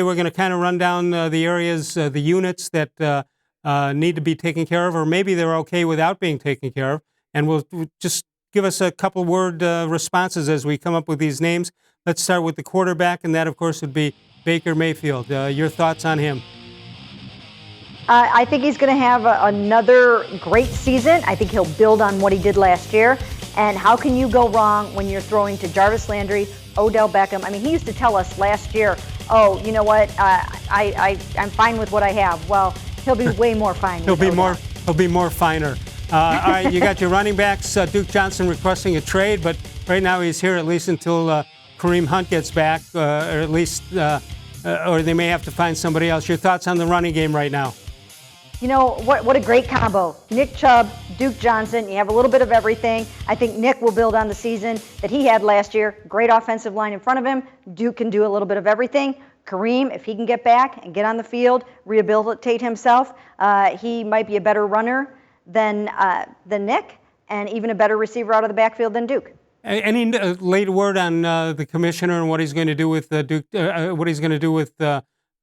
We're going to kind of run down the areas, the units that need to be taken care of, or maybe they're okay without being taken care of. And we'll just give us a couple word responses as we come up with these names. Let's start with the quarterback, and that, of course, would be Baker Mayfield. Your thoughts on him? I think he's going to have another great season. I think he'll build on what he did last year. And how can you go wrong when you're throwing to Jarvis Landry, Odell Beckham? I mean, he used to tell us last year, oh, you know what, I'm fine with what I have. Well, he'll be way more fine. He'll be more finer. All right, you got your running backs. Duke Johnson requesting a trade, but right now he's here at least until Kareem Hunt gets back, or at least, or they may have to find somebody else. Your thoughts on the running game right now? You know, what a great combo. Nick Chubb, Duke Johnson, you have a little bit of everything. I think Nick will build on the season that he had last year. Great offensive line in front of him. Duke can do a little bit of everything. Kareem, if he can get back and get on the field, rehabilitate himself, he might be a better runner than Nick, and even a better receiver out of the backfield than Duke. Any late word on the commissioner and what he's going to do with Duke? What he's going to do with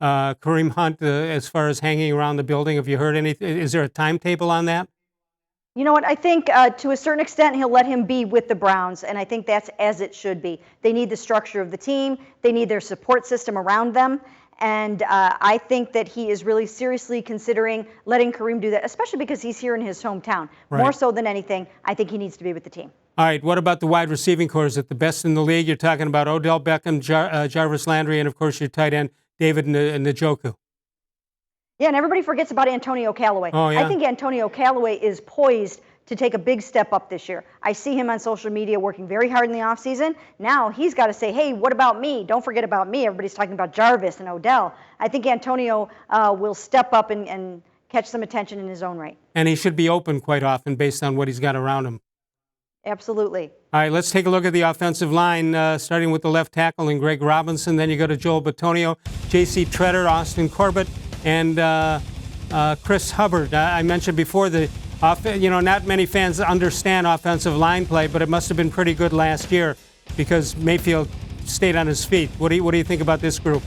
Kareem Hunt as far as hanging around the building? Have you heard anything? Is there a timetable on that? You know what? I think to a certain extent he'll let him be with the Browns, and I think that's as it should be. They need the structure of the team. They need their support system around them. And I think that he is really seriously considering letting Kareem do that, especially because he's here in his hometown. Right. More so than anything, I think he needs to be with the team. All right, what about the wide receiving corps? Is it the best in the league? You're talking about Odell Beckham, Jarvis Landry, and, of course, your tight end, David Njoku. Yeah, and everybody forgets about Antonio Callaway. Oh, yeah? I think Antonio Callaway is poised to take a big step up this year. I see him on social media working very hard in the offseason. Now he's got to say, hey, what about me? Don't forget about me. Everybody's talking about Jarvis and Odell. I think Antonio will step up and catch some attention in his own right. And he should be open quite often based on what he's got around him. Absolutely. All right, let's take a look at the offensive line, starting with the left tackle and Greg Robinson. Then you go to Joel Bitonio, J.C. Tretter, Austin Corbett, and Chris Hubbard. I mentioned before not many fans understand offensive line play, but it must have been pretty good last year because Mayfield stayed on his feet. What do you think about this group?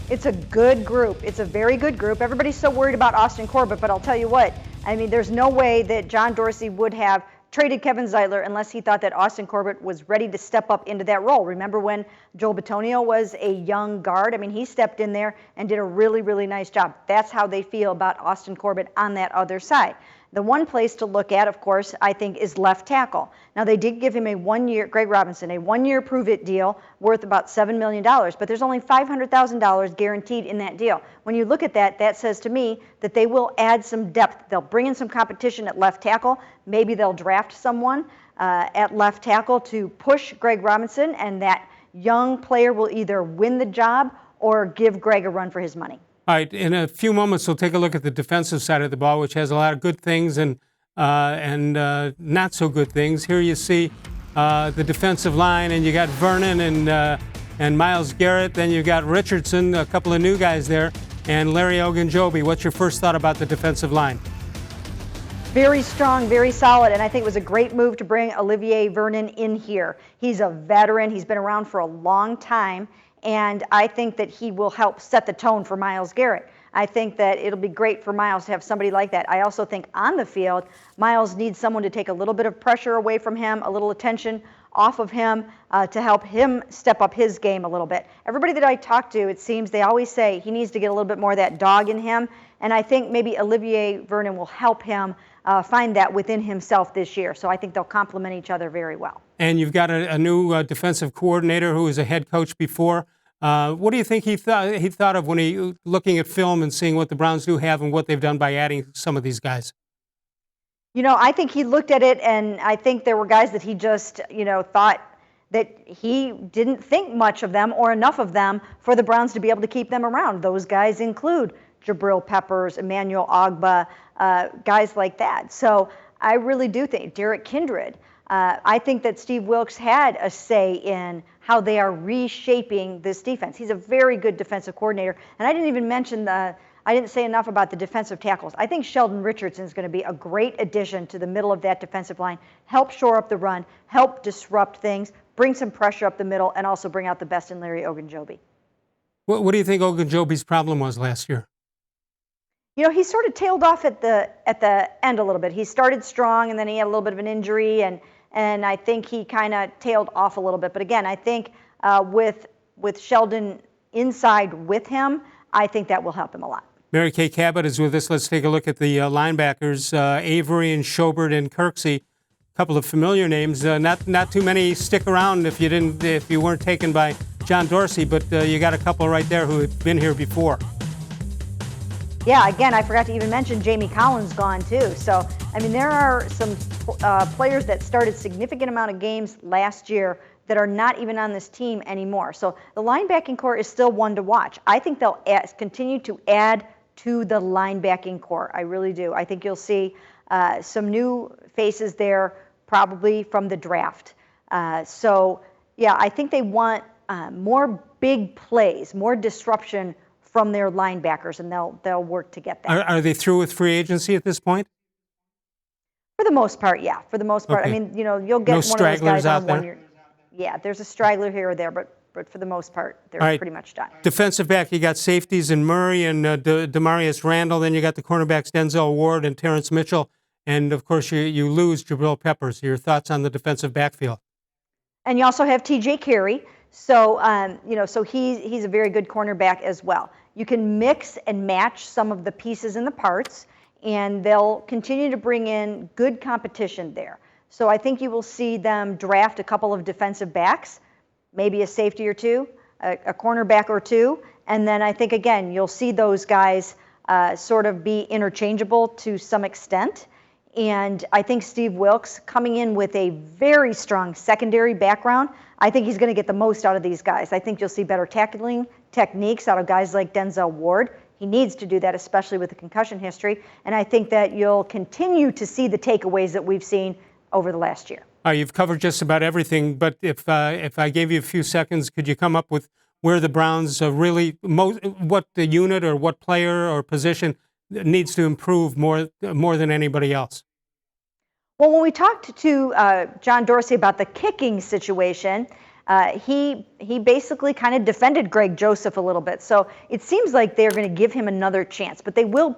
It's a good group. It's a very good group. Everybody's so worried about Austin Corbett, but I'll tell you what, I mean, there's no way that John Dorsey would have traded Kevin Zeitler unless he thought that Austin Corbett was ready to step up into that role. Remember when Joel Bitonio was a young guard? I mean, he stepped in there and did a really, really nice job. That's how they feel about Austin Corbett on that other side. The one place to look at, of course, I think is left tackle. Now, they did give him Greg Robinson, a one-year prove-it deal worth about $7 million, but there's only $500,000 guaranteed in that deal. When you look at that, that says to me that they will add some depth. They'll bring in some competition at left tackle. Maybe they'll draft someone at left tackle to push Greg Robinson, and that young player will either win the job or give Greg a run for his money. All right, in a few moments, we'll take a look at the defensive side of the ball, which has a lot of good things and not so good things. Here you see the defensive line, and you got Vernon and Myles Garrett. Then you got Richardson, a couple of new guys there, and Larry Ogunjobi. What's your first thought about the defensive line? Very strong, very solid, and I think it was a great move to bring Olivier Vernon in here. He's a veteran. He's been around for a long time. And I think that he will help set the tone for Myles Garrett. I think that it'll be great for Myles to have somebody like that. I also think on the field, Myles needs someone to take a little bit of pressure away from him, a little attention off of him to help him step up his game a little bit. Everybody that I talk to, it seems they always say he needs to get a little bit more of that dog in him. And I think maybe Olivier Vernon will help him find that within himself this year. So I think they'll complement each other very well. And you've got a new defensive coordinator who was a head coach before. What do you think he thought of when he looking at film and seeing what the Browns do have and what they've done by adding some of these guys? You know, I think he looked at it, and I think there were guys that he just, thought that he didn't think much of them or enough of them for the Browns to be able to keep them around. Those guys include Jabril Peppers, Emmanuel Ogbah, guys like that. So I really do think Derek Kindred. I think that Steve Wilks had a say in how they are reshaping this defense. He's a very good defensive coordinator. And I didn't even mention I didn't say enough about the defensive tackles. I think Sheldon Richardson is going to be a great addition to the middle of that defensive line, help shore up the run, help disrupt things, bring some pressure up the middle, and also bring out the best in Larry Ogunjobi. What do you think Ogunjobi's problem was last year? You know, he sort of tailed off at the end a little bit. He started strong, and then he had a little bit of an injury, and I think he kind of tailed off a little bit. But again, I think with Sheldon inside with him, I think that will help him a lot. Mary Kay Cabot is with us. Let's take a look at the linebackers, Avery and Schobert and Kirksey. A couple of familiar names. Not too many stick around if you weren't taken by John Dorsey, but you got a couple right there who had been here before. Yeah, again, I forgot to even mention Jamie Collins gone too. So, I mean, there are some players that started significant amount of games last year that are not even on this team anymore. So the linebacking core is still one to watch. I think they'll continue to add to the linebacking core. I really do. I think you'll see some new faces there probably from the draft. So, yeah, I think they want more big plays, more disruption from their linebackers, and they'll work to get that. Are they through with free agency at this point? For the most part, yeah. For the most part, Okay. I mean, you know, you'll get No one of those stragglers guys out on there? 1 year. Yeah, there's a straggler here or there, but for the most part, they're All right. pretty much done. Defensive back, you got safeties in Murray and Demarius Randall. Then you got the cornerbacks Denzel Ward and Terrence Mitchell, and of course you lose Jabril Peppers. Your thoughts on the defensive backfield? And you also have T.J. Carey, so you know, so he's a very good cornerback as well. You can mix and match some of the pieces and the parts, and they'll continue to bring in good competition there. So I think you will see them draft a couple of defensive backs, maybe a safety or two, a cornerback or two, and then I think again you'll see those guys sort of be interchangeable to some extent. And I think Steve Wilks, coming in with a very strong secondary background, I think he's going to get the most out of these guys. I think you'll see better tackling techniques out of guys like Denzel Ward. He needs to do that, especially with the concussion history. And I think that you'll continue to see the takeaways that we've seen over the last year. You've covered just about everything, but if I gave you a few seconds, could you come up with where the Browns really, what the unit or what player or position needs to improve more than anybody else? Well, when we talked to John Dorsey about the kicking situation, he basically kind of defended Greg Joseph a little bit. So it seems like they're going to give him another chance, but they will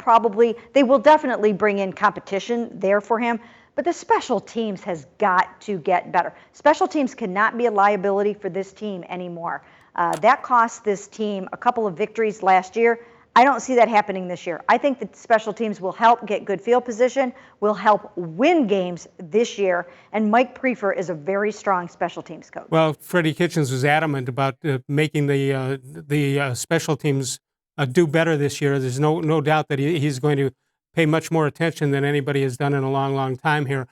definitely bring in competition there for him. But the special teams has got to get better. Special teams cannot be a liability for this team anymore. That cost this team a couple of victories last year. I don't see that happening this year. I think that special teams will help get good field position, will help win games this year, and Mike Prefer is a very strong special teams coach. Well, Freddie Kitchens was adamant about making the special teams do better this year. There's no doubt that he's going to pay much more attention than anybody has done in a long, long time here.